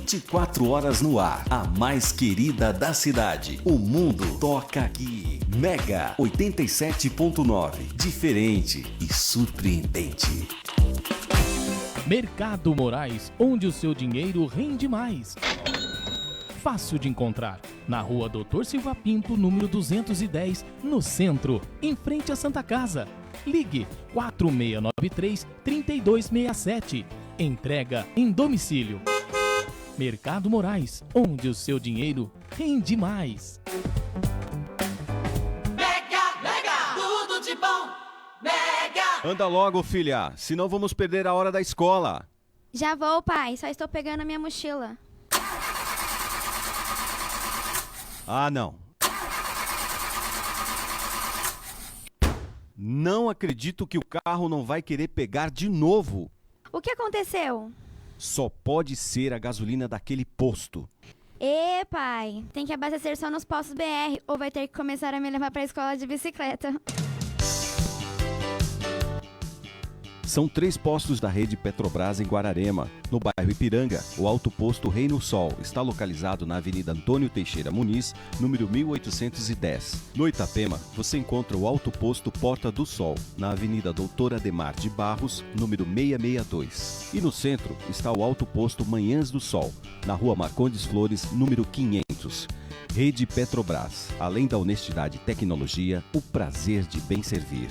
24 horas no ar. A mais querida da cidade. O mundo toca aqui. Mega 87.9. Diferente e surpreendente. Mercado Moraes, onde o seu dinheiro rende mais. Fácil de encontrar. Na rua Doutor Silva Pinto, número 210, no centro, em frente à Santa Casa. Ligue 4693-3267. Entrega em domicílio. Mercado Moraes, onde o seu dinheiro rende mais. Mega, tudo de bom. Mega. Anda logo, filha, senão vamos perder a hora da escola. Já vou, pai, só estou pegando a minha mochila. Ah, não. Não acredito que o carro não vai querer pegar de novo. O que aconteceu? Só pode ser a gasolina daquele posto. Pai, tem que abastecer só nos postos BR ou vai ter que começar a me levar para a escola de bicicleta. São 3 postos da rede Petrobras em Guararema. No bairro Ipiranga, o Alto Posto Reino Sol está localizado na Avenida Antônio Teixeira Muniz, número 1810. No Itapema, você encontra o Alto Posto Porta do Sol, na Avenida Doutor Ademar de Barros, número 662. E no centro está o Alto Posto Manhãs do Sol, na Rua Marcondes Flores, número 500. Rede Petrobras. Além da honestidade e tecnologia, o prazer de bem servir.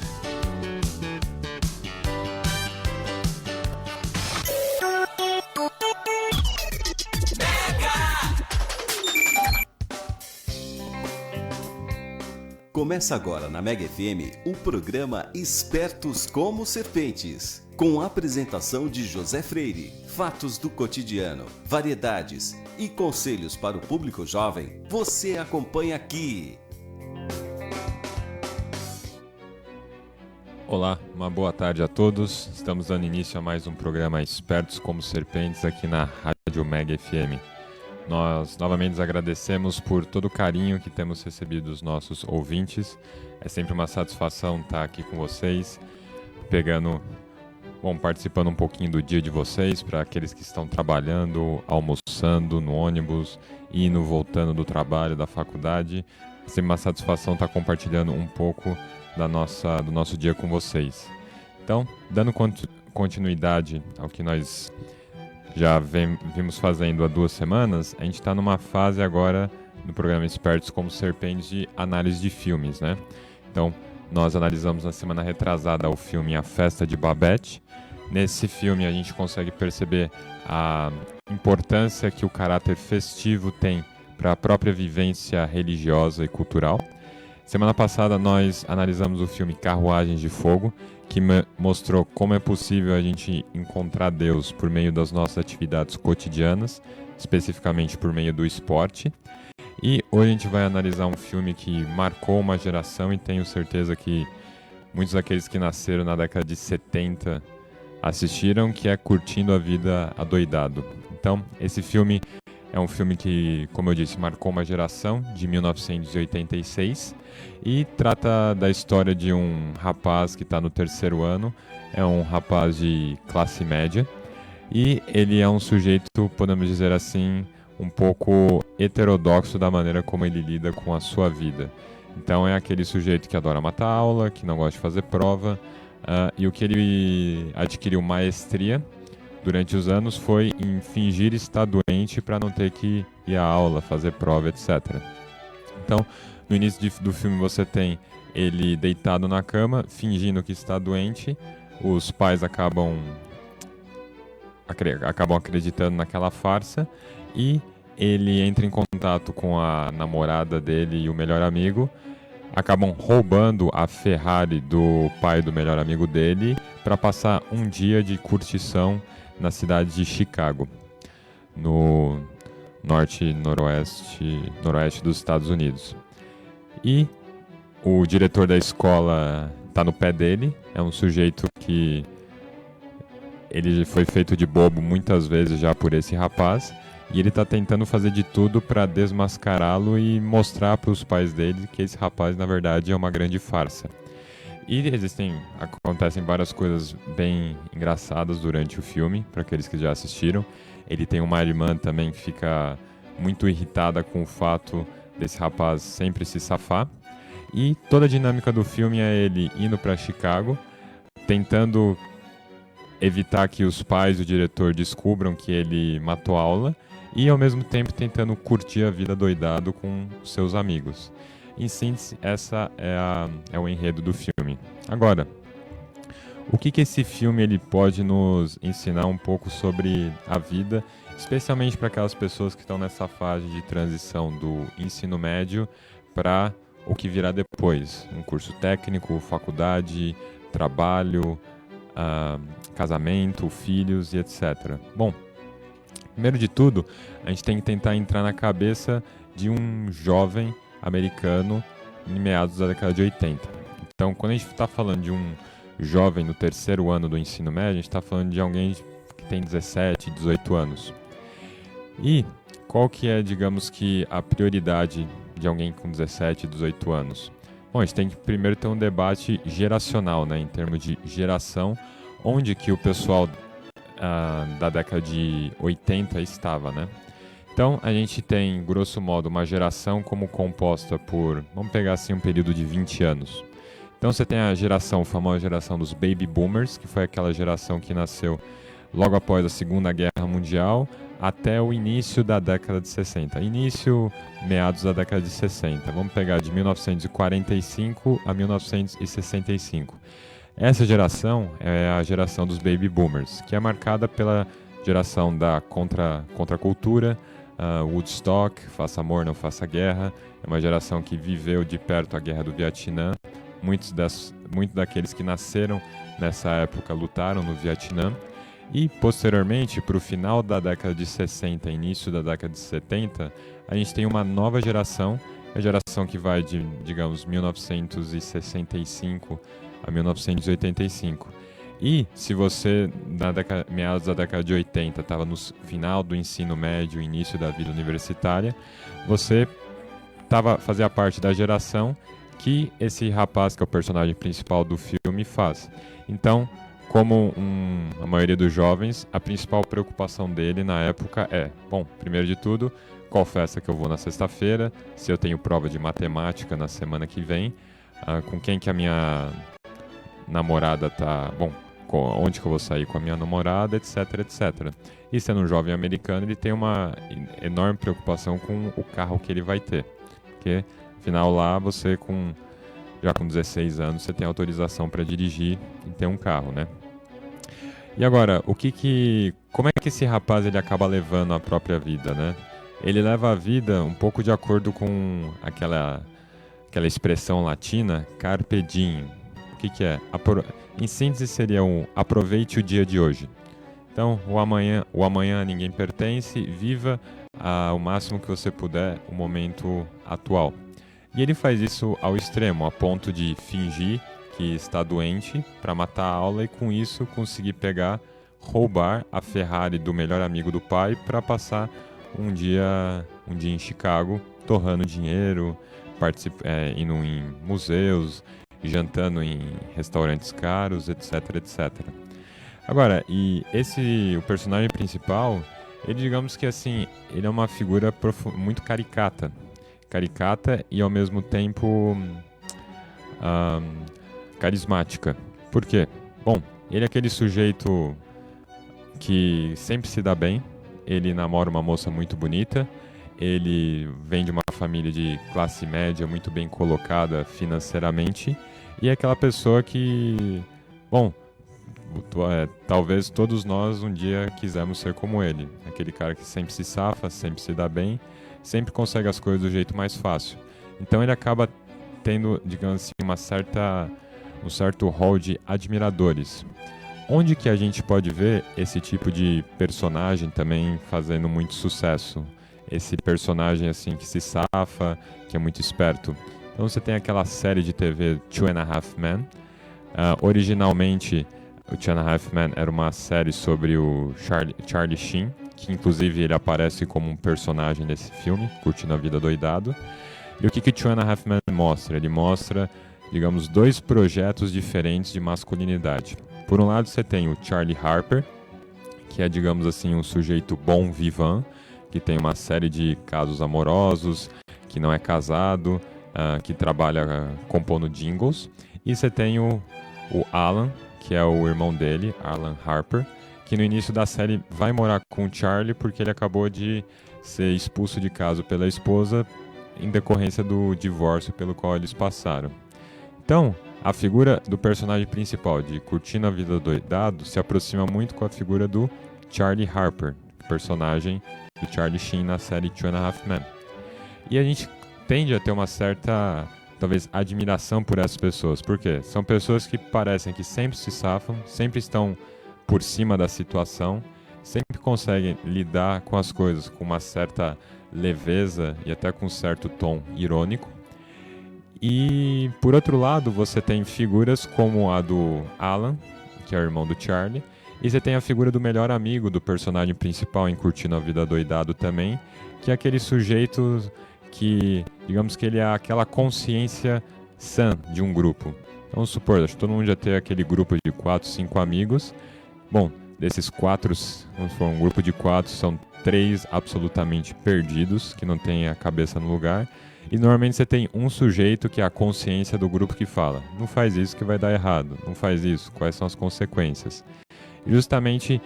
Começa agora na Mega FM o programa Espertos como Serpentes, com a apresentação de José Freire, fatos do cotidiano, variedades e conselhos para o público jovem. Você acompanha aqui. Olá, uma boa tarde a todos. Estamos dando início a mais um programa Espertos como Serpentes aqui na Rádio Mega FM. Nós novamente agradecemos por todo o carinho que temos recebido dos nossos ouvintes. É sempre uma satisfação estar aqui com vocês, participando um pouquinho do dia de vocês, para aqueles que estão trabalhando, almoçando no ônibus, indo, voltando do trabalho, da faculdade. É sempre uma satisfação estar compartilhando um pouco do nosso dia com vocês. Então, dando continuidade ao que nós já vimos fazendo há 2 semanas, a gente está numa fase agora do programa Espertos como Serpentes de análise de filmes, né? Então, nós analisamos na semana retrasada o filme A Festa de Babette. Nesse filme a gente consegue perceber a importância que o caráter festivo tem para a própria vivência religiosa e cultural. Semana passada nós analisamos o filme Carruagens de Fogo, que mostrou como é possível a gente encontrar Deus por meio das nossas atividades cotidianas, especificamente por meio do esporte. E hoje a gente vai analisar um filme que marcou uma geração e tenho certeza que muitos daqueles que nasceram na década de 70 assistiram, que é Curtindo a Vida Adoidado. Então, esse filme é um filme que, como eu disse, marcou uma geração, de 1986, e trata da história de um rapaz que está no 3º ano, é um rapaz de classe média, e ele é um sujeito, podemos dizer assim, um pouco heterodoxo da maneira como ele lida com a sua vida. Então é aquele sujeito que adora matar aula, que não gosta de fazer prova, e o que ele adquiriu maestria durante os anos foi em fingir estar doente para não ter que ir à aula, fazer prova, etc. Então, no início do filme você tem ele deitado na cama, fingindo que está doente. Os pais acabam acreditando naquela farsa e ele entra em contato com a namorada dele e o melhor amigo. Acabam roubando a Ferrari do pai do melhor amigo dele para passar um dia de curtição na cidade de Chicago, no noroeste dos Estados Unidos. E o diretor da escola está no pé dele, é um sujeito que ele foi feito de bobo muitas vezes já por esse rapaz, e ele está tentando fazer de tudo para desmascará-lo e mostrar para os pais dele que esse rapaz, na verdade, é uma grande farsa. E acontecem várias coisas bem engraçadas durante o filme, para aqueles que já assistiram. Ele tem uma irmã também que fica muito irritada com o fato desse rapaz sempre se safar. E toda a dinâmica do filme é ele indo para Chicago, tentando evitar que os pais do diretor descubram que ele matou a aula e, ao mesmo tempo, tentando curtir a vida doidado com seus amigos. Em síntese, essa é o enredo do filme. Agora, o que esse filme ele pode nos ensinar um pouco sobre a vida, especialmente para aquelas pessoas que estão nessa fase de transição do ensino médio para o que virá depois? Um curso técnico, faculdade, trabalho, casamento, filhos e etc. Bom, primeiro de tudo, a gente tem que tentar entrar na cabeça de um jovem americano em meados da década de 80. Então, quando a gente está falando de um jovem no terceiro ano do ensino médio, a gente está falando de alguém que tem 17, 18 anos. E qual que é, digamos que, a prioridade de alguém com 17, 18 anos? Bom, a gente tem que primeiro ter um debate geracional, né, em termos de geração, onde que o pessoal da década de 80 estava, né? Então, a gente tem, grosso modo, uma geração como composta por, vamos pegar assim, um período de 20 anos. Então, você tem a famosa geração dos Baby Boomers, que foi aquela geração que nasceu logo após a Segunda Guerra Mundial até o início da década de 60. Meados da década de 60. Vamos pegar de 1945 a 1965. Essa geração é a geração dos Baby Boomers, que é marcada pela geração da contracultura, Woodstock, Faça Amor, Não Faça Guerra. É uma geração que viveu de perto a Guerra do Vietnã. Muitos daqueles que nasceram nessa época lutaram no Vietnã. E, posteriormente, para o final da década de 60 início da década de 70, a gente tem uma nova geração, a geração que vai de, digamos, 1965 a 1985. E, se você, meados da década de 80, estava no final do ensino médio, início da vida universitária, você fazia parte da geração que esse rapaz, que é o personagem principal do filme, faz. Então, como a maioria dos jovens, a principal preocupação dele na época é, bom, primeiro de tudo, qual festa que eu vou na sexta-feira, se eu tenho prova de matemática na semana que vem, com quem que a minha namorada tá, bom, onde que eu vou sair com a minha namorada, etc, etc. E sendo um jovem americano, ele tem uma enorme preocupação com o carro que ele vai ter, porque afinal lá você já com 16 anos você tem autorização para dirigir e ter um carro, né? E agora, como é que esse rapaz ele acaba levando a própria vida, né? Ele leva a vida um pouco de acordo com aquela expressão latina, carpe diem. O que é? Em síntese seria aproveite o dia de hoje. Então, o amanhã a ninguém pertence, viva o máximo que você puder o momento atual. E ele faz isso ao extremo, a ponto de fingir que está doente para matar a aula e com isso conseguir roubar a Ferrari do melhor amigo do pai para passar um dia em Chicago, torrando dinheiro, indo em museus, jantando em restaurantes caros, etc, etc. Agora, o personagem principal, ele digamos que assim, ele é uma figura muito caricata e ao mesmo tempo carismática. Por quê? Bom, ele é aquele sujeito que sempre se dá bem, ele namora uma moça muito bonita, ele vem de uma família de classe média muito bem colocada financeiramente e é aquela pessoa que, bom, talvez todos nós um dia quisemos ser como ele, aquele cara que sempre se safa, sempre se dá bem, sempre consegue as coisas do jeito mais fácil. Então ele acaba tendo, digamos assim, um certo rol de admiradores. Onde que a gente pode ver esse tipo de personagem também fazendo muito sucesso? Esse personagem assim que se safa, que é muito esperto. Então você tem aquela série de TV Two and a Half Men. Originalmente, o Two and a Half Men era uma série sobre o Charlie Sheen, que inclusive ele aparece como um personagem nesse filme, Curtindo a Vida Doidado. E o que Two and a Half Men mostra? Ele mostra, digamos, dois projetos diferentes de masculinidade. Por um lado você tem o Charlie Harper, que é, digamos assim, um sujeito bom vivant, que tem uma série de casos amorosos, que não é casado, que trabalha compondo jingles. E você tem o Alan, que é o irmão dele, Alan Harper, que no início da série vai morar com o Charlie porque ele acabou de ser expulso de casa pela esposa em decorrência do divórcio pelo qual eles passaram. Então, a figura do personagem principal de Curtindo a Vida Doidado se aproxima muito com a figura do Charlie Harper, personagem do Charlie Sheen na série 2.5 Men. E a gente tende a ter uma certa, talvez, admiração por essas pessoas. Por quê? São pessoas que parecem que sempre se safam, sempre estão por cima da situação, sempre conseguem lidar com as coisas com uma certa leveza e até com um certo tom irônico. E, por outro lado, você tem figuras como a do Alan, que é o irmão do Charlie, e você tem a figura do melhor amigo do personagem principal em Curtindo a Vida Doidado também, que é aquele sujeito que, digamos que ele é aquela consciência sã de um grupo. Vamos supor, acho que todo mundo já tem aquele grupo de 4, 5 amigos. Bom, desses 4, vamos supor, um grupo de 4, são 3 absolutamente perdidos, que não têm a cabeça no lugar. E normalmente você tem um sujeito que é a consciência do grupo que fala: não faz isso que vai dar errado, não faz isso, quais são as consequências. E justamente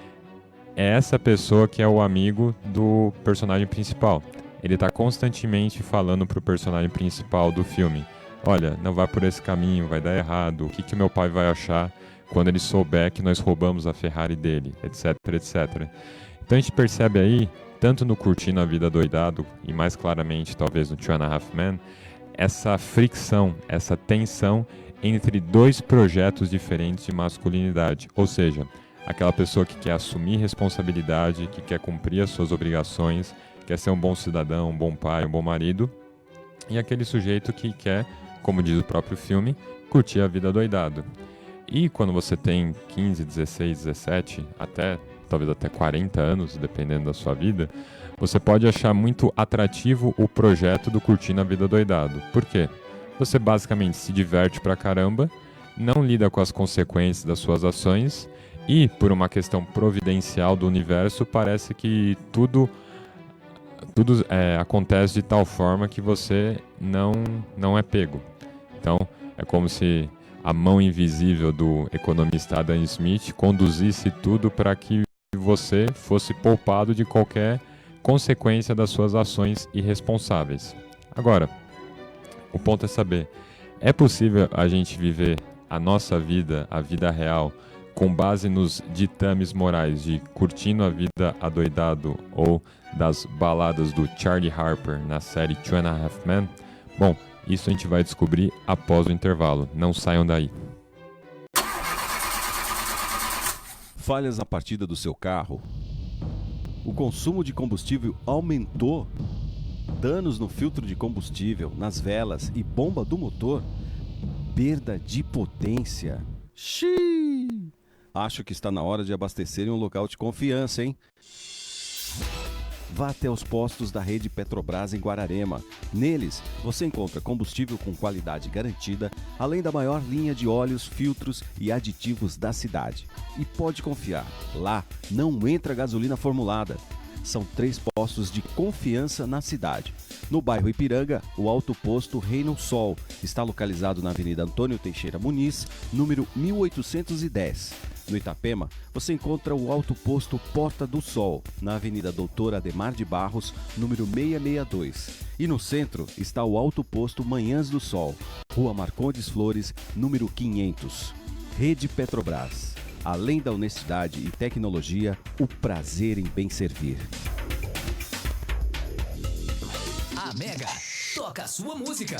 é essa pessoa que é o amigo do personagem principal. Ele está constantemente falando para o personagem principal do filme: olha, não vai por esse caminho, vai dar errado, o que meu pai vai achar quando ele souber que nós roubamos a Ferrari dele, etc, etc. Então a gente percebe aí, tanto no Curtindo a Vida Doidado e mais claramente talvez no 2.5 Men, essa fricção, essa tensão entre 2 projetos diferentes de masculinidade. Ou seja, aquela pessoa que quer assumir responsabilidade, que quer cumprir as suas obrigações, quer ser um bom cidadão, um bom pai, um bom marido, e aquele sujeito que quer, como diz o próprio filme, curtir a vida doidado. E quando você tem 15, 16, 17, talvez até 40 anos, dependendo da sua vida, você pode achar muito atrativo o projeto do Curtindo a Vida Doidado. Por quê? Você basicamente se diverte pra caramba, não lida com as consequências das suas ações e, por uma questão providencial do universo, parece que tudo acontece de tal forma que você não é pego. Então, é como se a mão invisível do economista Adam Smith conduzisse tudo para que você fosse poupado de qualquer consequência das suas ações irresponsáveis. Agora, o ponto é saber, é possível a gente viver a nossa vida, a vida real, com base nos ditames morais de Curtindo a Vida Adoidado ou das baladas do Charlie Harper na série 2.5 Men? Bom, isso a gente vai descobrir após o intervalo. Não saiam daí. Falhas na partida do seu carro? O consumo de combustível aumentou? Danos no filtro de combustível, nas velas e bomba do motor? Perda de potência? Xiii! Acho que está na hora de abastecer em um local de confiança, hein? Vá até os postos da rede Petrobras em Guararema. Neles, você encontra combustível com qualidade garantida, além da maior linha de óleos, filtros e aditivos da cidade. E pode confiar, lá não entra gasolina formulada. São 3 postos de confiança na cidade. No bairro Ipiranga, o Alto Posto Reino Sol está localizado na Avenida Antônio Teixeira Muniz, número 1810. No Itapema, você encontra o Alto Posto Porta do Sol, na Avenida Doutor Ademar de Barros, número 662. E no centro está o Alto Posto Manhãs do Sol, Rua Marcondes Flores, número 500. Rede Petrobras. Além da honestidade e tecnologia, o prazer em bem servir. A Mega toca a sua música.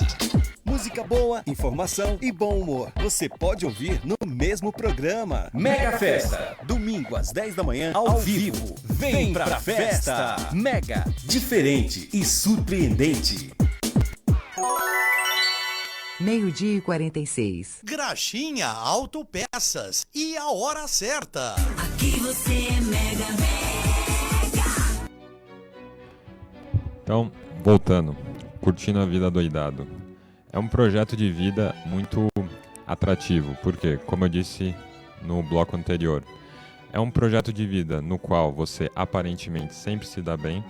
Música boa, informação e bom humor. Você pode ouvir no mesmo programa. Mega Festa. Domingo às 10 da manhã, ao vivo. Vem pra festa. Mega. Diferente e surpreendente. 12:46. Graxinha Autopeças. E a hora certa. Aqui você é Mega Mega. Então, voltando. Curtindo a Vida Doidado. É um projeto de vida muito atrativo, porque, como eu disse no bloco anterior, é um projeto de vida no qual você aparentemente sempre se dá bem,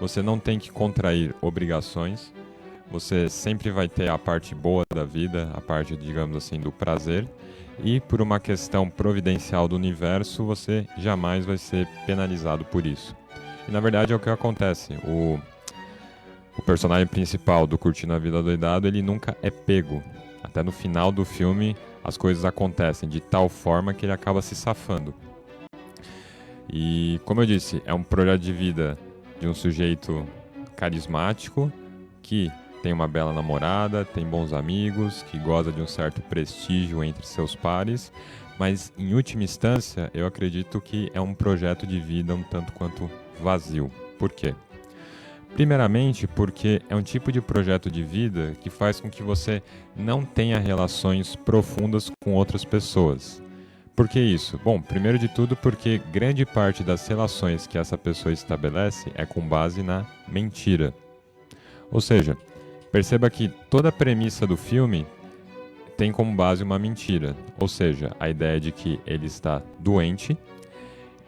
você não tem que contrair obrigações, você sempre vai ter a parte boa da vida, a parte, digamos assim, do prazer, e por uma questão providencial do universo, você jamais vai ser penalizado por isso. E na verdade é o que acontece. O personagem principal do Curtindo a Vida Doidado, ele nunca é pego. Até no final do filme, as coisas acontecem de tal forma que ele acaba se safando. E, como eu disse, é um projeto de vida de um sujeito carismático, que tem uma bela namorada, tem bons amigos, que goza de um certo prestígio entre seus pares, mas, em última instância, eu acredito que é um projeto de vida um tanto quanto vazio. Por quê? Primeiramente, porque é um tipo de projeto de vida que faz com que você não tenha relações profundas com outras pessoas. Por que isso? Bom, primeiro de tudo porque grande parte das relações que essa pessoa estabelece é com base na mentira. Ou seja, perceba que toda a premissa do filme tem como base uma mentira. Ou seja, a ideia de que ele está doente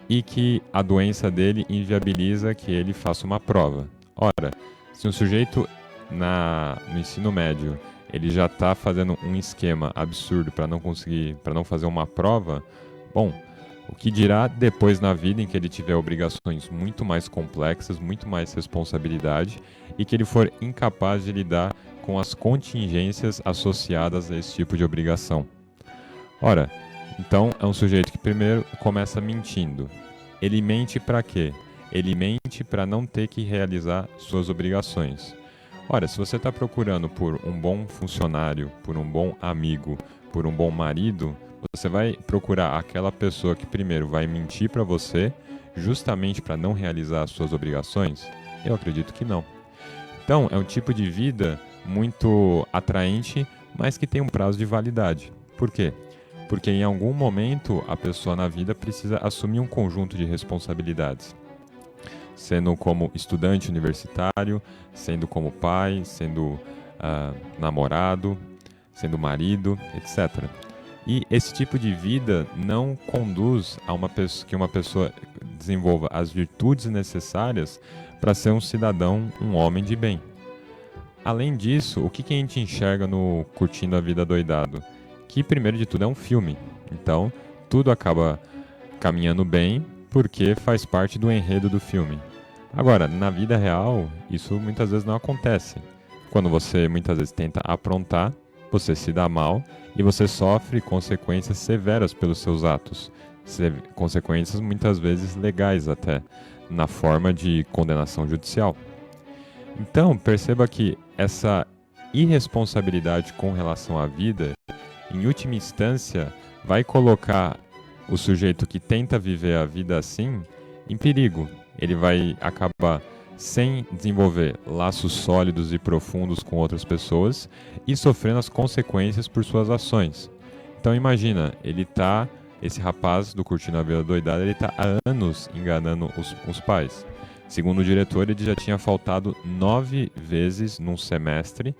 e que a doença dele inviabiliza que ele faça uma prova. Ora, se um sujeito no ensino médio ele já está fazendo um esquema absurdo para não fazer uma prova, bom, o que dirá depois na vida em que ele tiver obrigações muito mais complexas, muito mais responsabilidade e que ele for incapaz de lidar com as contingências associadas a esse tipo de obrigação. Ora, então é um sujeito que primeiro começa mentindo. Ele mente para quê? Ele mente para não ter que realizar suas obrigações. Ora, se você está procurando por um bom funcionário, por um bom amigo, por um bom marido, você vai procurar aquela pessoa que primeiro vai mentir para você, justamente para não realizar as suas obrigações? Eu acredito que não. Então, é um tipo de vida muito atraente, mas que tem um prazo de validade. Por quê? Porque em algum momento a pessoa na vida precisa assumir um conjunto de responsabilidades. Sendo como estudante universitário, sendo como pai, sendo namorado, sendo marido, etc. E esse tipo de vida não conduz a que uma pessoa desenvolva as virtudes necessárias para ser um cidadão, um homem de bem. Além disso, o que a gente enxerga no Curtindo a Vida Doidado? Que, primeiro de tudo, é um filme. Então, tudo acaba caminhando bem porque faz parte do enredo do filme. Agora, na vida real, isso muitas vezes não acontece. Quando você muitas vezes tenta aprontar, você se dá mal e você sofre consequências severas pelos seus atos. Consequências muitas vezes legais até, na forma de condenação judicial. Então, perceba que essa irresponsabilidade com relação à vida, em última instância, vai colocar o sujeito que tenta viver a vida assim em perigo. Ele vai acabar sem desenvolver laços sólidos e profundos com outras pessoas e sofrendo as consequências por suas ações. Então imagina, esse rapaz do Curtindo a Vida Doidada, ele está há anos enganando os pais. Segundo o diretor, ele já tinha faltado 9 vezes num semestre.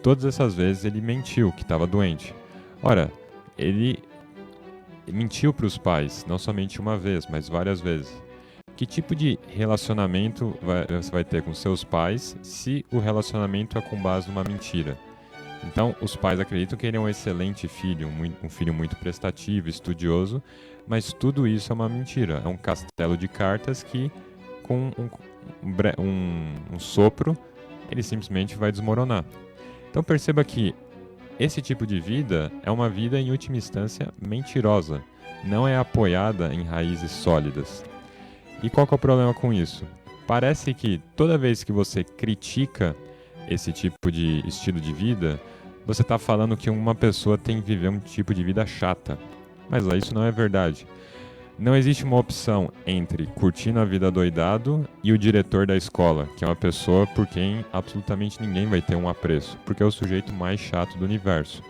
Todas essas vezes ele mentiu que estava doente. Ora, ele mentiu para os pais, não somente uma vez, mas várias vezes. Que tipo de relacionamento você vai ter com seus pais se o relacionamento é com base numa mentira? Então, os pais acreditam que ele é um excelente filho, um filho muito prestativo, estudioso, mas tudo isso é uma mentira. É um castelo de cartas que, com um sopro, ele simplesmente vai desmoronar. Então, perceba que esse tipo de vida é uma vida, em última instância, mentirosa. Não é apoiada em raízes sólidas. E qual que é o problema com isso? Parece que toda vez que você critica esse tipo de estilo de vida, você está falando que uma pessoa tem que viver um tipo de vida chata. Mas isso não é verdade. Não existe uma opção entre Curtindo a Vida Doidado e o diretor da escola, que é uma pessoa por quem absolutamente ninguém vai ter um apreço, porque é o sujeito mais chato do universo.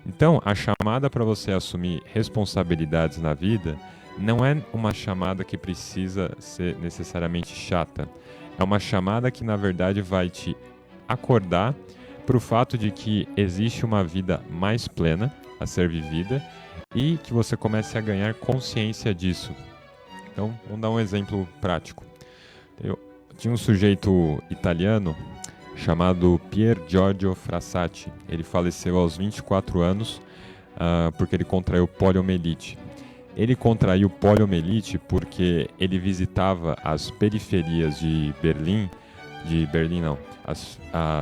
Então, a chamada para você assumir responsabilidades na vida não é uma chamada que precisa ser necessariamente chata. É uma chamada que, na verdade, vai te acordar para o fato de que existe uma vida mais plena a ser vivida e que você comece a ganhar consciência disso. Então, vamos dar um exemplo prático. Tinha um sujeito italiano chamado Pier Giorgio Frassati. Ele faleceu aos 24 anos porque ele contraiu poliomielite. Ele contraiu poliomielite porque ele visitava as periferias de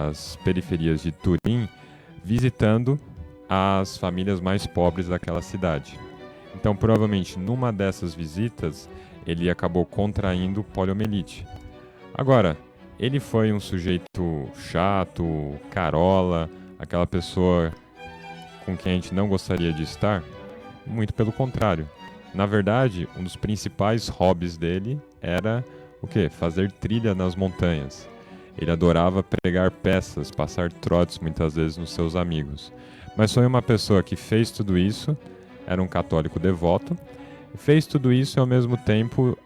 as periferias de Turim, visitando as famílias mais pobres daquela cidade. Então, provavelmente, numa dessas visitas, ele acabou contraindo poliomielite. Agora, ele foi um sujeito chato, carola, aquela pessoa com quem a gente não gostaria de estar? Muito pelo contrário. Na verdade, um dos principais hobbies dele era o quê? Fazer trilha nas montanhas. Ele adorava pregar peças, passar trotes muitas vezes nos seus amigos. Mas foi uma pessoa que fez tudo isso, era um católico devoto, fez tudo isso e ao mesmo tempo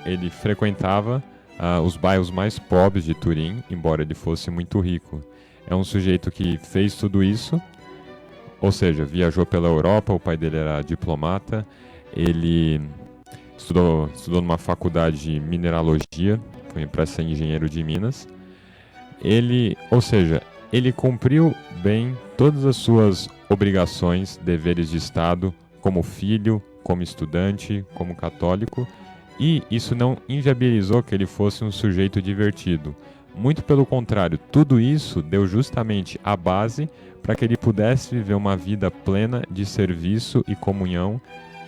ele frequentava os bairros mais pobres de Turim, embora ele fosse muito rico. É um sujeito que fez tudo isso, ou seja, viajou pela Europa, o pai dele era diplomata, ele estudou numa faculdade de mineralogia, foi para ser engenheiro de Minas. Ele cumpriu bem todas as suas obrigações, deveres de Estado, como filho, como estudante, como católico, e isso não inviabilizou que ele fosse um sujeito divertido. Muito pelo contrário, tudo isso deu justamente a base para que ele pudesse viver uma vida plena de serviço e comunhão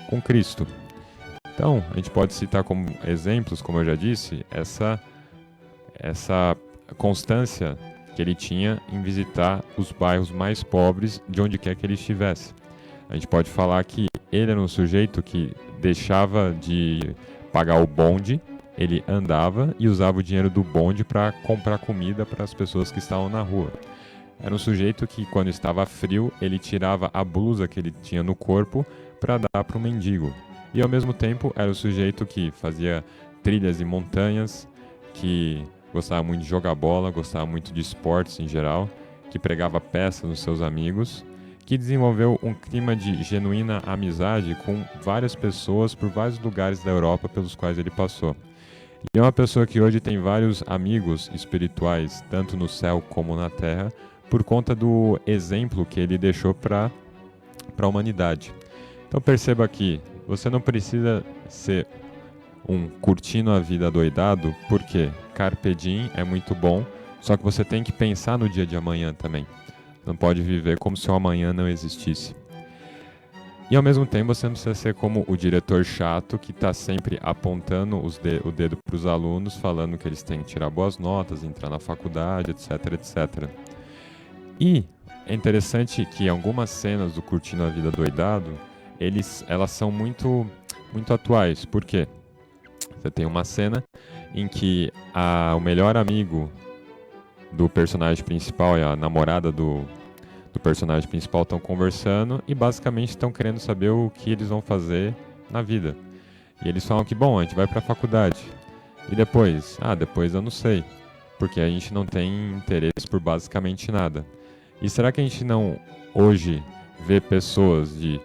com Cristo. Então, a gente pode citar como exemplos, como eu já disse, essa constância que ele tinha em visitar os bairros mais pobres de onde quer que ele estivesse. A gente pode falar que ele era um sujeito que deixava de pagar o bonde, ele andava e usava o dinheiro do bonde para comprar comida para as pessoas que estavam na rua. Era um sujeito que, quando estava frio, ele tirava a blusa que ele tinha no corpo para dar para o mendigo. E, ao mesmo tempo, era um sujeito que fazia trilhas em montanhas, que gostava muito de jogar bola, gostava muito de esportes em geral, que pregava peças nos seus amigos, que desenvolveu um clima de genuína amizade com várias pessoas por vários lugares da Europa pelos quais ele passou. E é uma pessoa que hoje tem vários amigos espirituais, tanto no céu como na terra, por conta do exemplo que ele deixou para a humanidade. Então perceba que você não precisa ser um curtindo a vida doidado, porque carpe diem é muito bom, só que você tem que pensar no dia de amanhã também. Não pode viver como se o amanhã não existisse. E ao mesmo tempo você não precisa ser como o diretor chato que está sempre apontando o dedo para os alunos, falando que eles têm que tirar boas notas, entrar na faculdade, etc, etc. E é interessante que algumas cenas do Curtindo a Vida Doidado, elas são muito, muito atuais. Por quê? Você tem uma cena em que o melhor amigo do personagem principal e a namorada do personagem principal estão conversando e basicamente estão querendo saber o que eles vão fazer na vida. E eles falam que, bom, a gente vai para a faculdade. E depois? Depois eu não sei, porque a gente não tem interesse por basicamente nada. E será que a gente não, hoje, vê pessoas de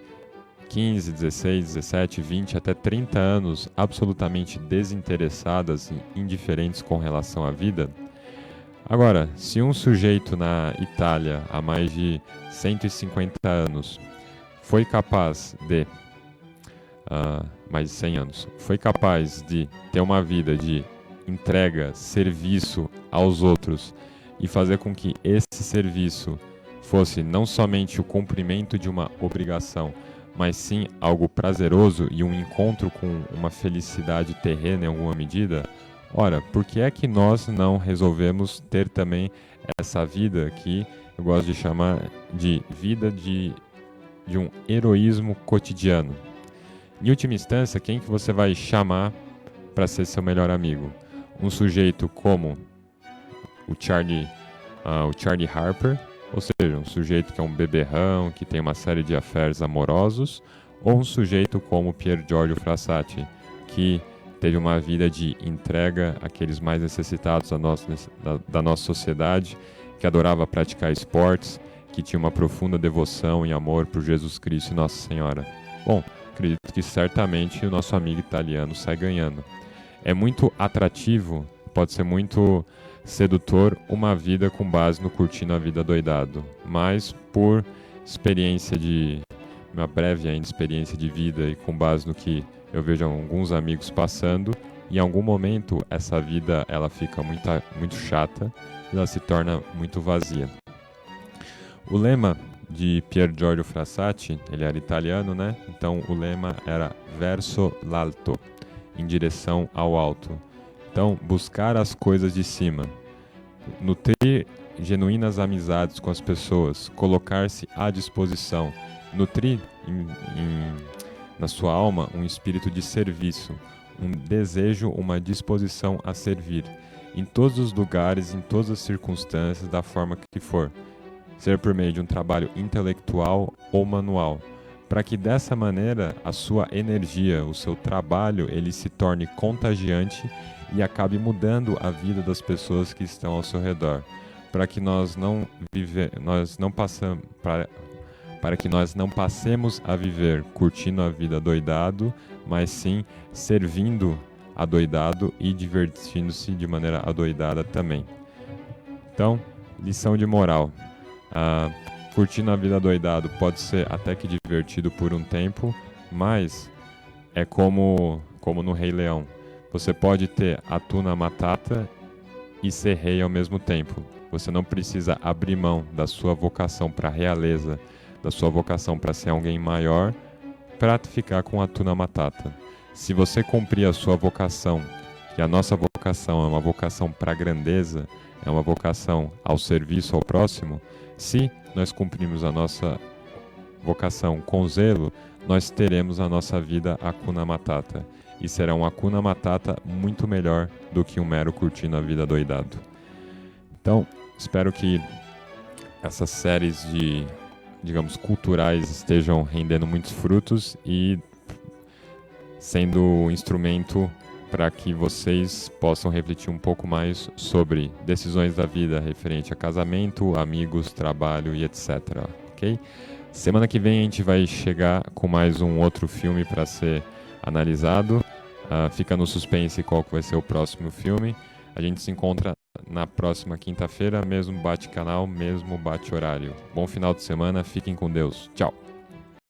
15, 16, 17, 20, até 30 anos absolutamente desinteressadas e indiferentes com relação à vida? Agora, se um sujeito na Itália há mais de 150 anos foi capaz de, mais de 100 anos, foi capaz de ter uma vida de entrega, serviço aos outros e fazer com que esse serviço fosse não somente o cumprimento de uma obrigação, mas sim algo prazeroso e um encontro com uma felicidade terrena em alguma medida, ora, por que é que nós não resolvemos ter também essa vida que eu gosto de chamar de vida de um heroísmo cotidiano? Em última instância, quem que você vai chamar para ser seu melhor amigo? Um sujeito como o Charlie Harper, ou seja, um sujeito que é um beberrão, que tem uma série de affairs amorosos, ou um sujeito como Pier Giorgio Frassati, que teve uma vida de entrega àqueles mais necessitados da nossa sociedade, que adorava praticar esportes, que tinha uma profunda devoção e amor por Jesus Cristo e Nossa Senhora? Bom, acredito que certamente o nosso amigo italiano sai ganhando. É muito atrativo, pode ser muito sedutor uma vida com base no curtindo a vida doidado, mas por experiência uma breve ainda experiência de vida e com base no que eu vejo alguns amigos passando, em algum momento essa vida ela fica muito chata e ela se torna muito vazia. O lema de Pier Giorgio Frassati, ele era italiano, né? Então o lema era verso l'alto, em direção ao alto. Então, buscar as coisas de cima, nutrir genuínas amizades com as pessoas, colocar-se à disposição, nutrir na sua alma um espírito de serviço, um desejo, uma disposição a servir, em todos os lugares, em todas as circunstâncias, da forma que for, seja por meio de um trabalho intelectual ou manual, para que dessa maneira a sua energia, o seu trabalho, ele se torne contagiante e acabe mudando a vida das pessoas que estão ao seu redor, para que nós não passemos a viver curtindo a vida doidado, mas sim servindo adoidado e divertindo-se de maneira adoidada também. Então, lição de moral. Curtindo a vida doidado pode ser até que divertido por um tempo, mas é como no Rei Leão. Você pode ter Hakuna Matata e ser rei ao mesmo tempo. Você não precisa abrir mão da sua vocação para a realeza, da sua vocação para ser alguém maior, para ficar com Hakuna Matata. Se você cumprir a sua vocação, que a nossa vocação é uma vocação para a grandeza, é uma vocação ao serviço ao próximo, se nós cumprimos a nossa vocação com zelo, nós teremos a nossa vida Hakuna Matata. E será um Hakuna Matata muito melhor do que um mero curtindo a vida doidado. Então, espero que essas séries digamos, culturais estejam rendendo muitos frutos e sendo um instrumento para que vocês possam refletir um pouco mais sobre decisões da vida referente a casamento, amigos, trabalho e etc. Ok? Semana que vem a gente vai chegar com mais um outro filme para ser analisado. Fica no suspense qual que vai ser o próximo filme. A gente se encontra na próxima quinta-feira, mesmo bate-canal, mesmo bate-horário. Bom final de semana, fiquem com Deus. Tchau!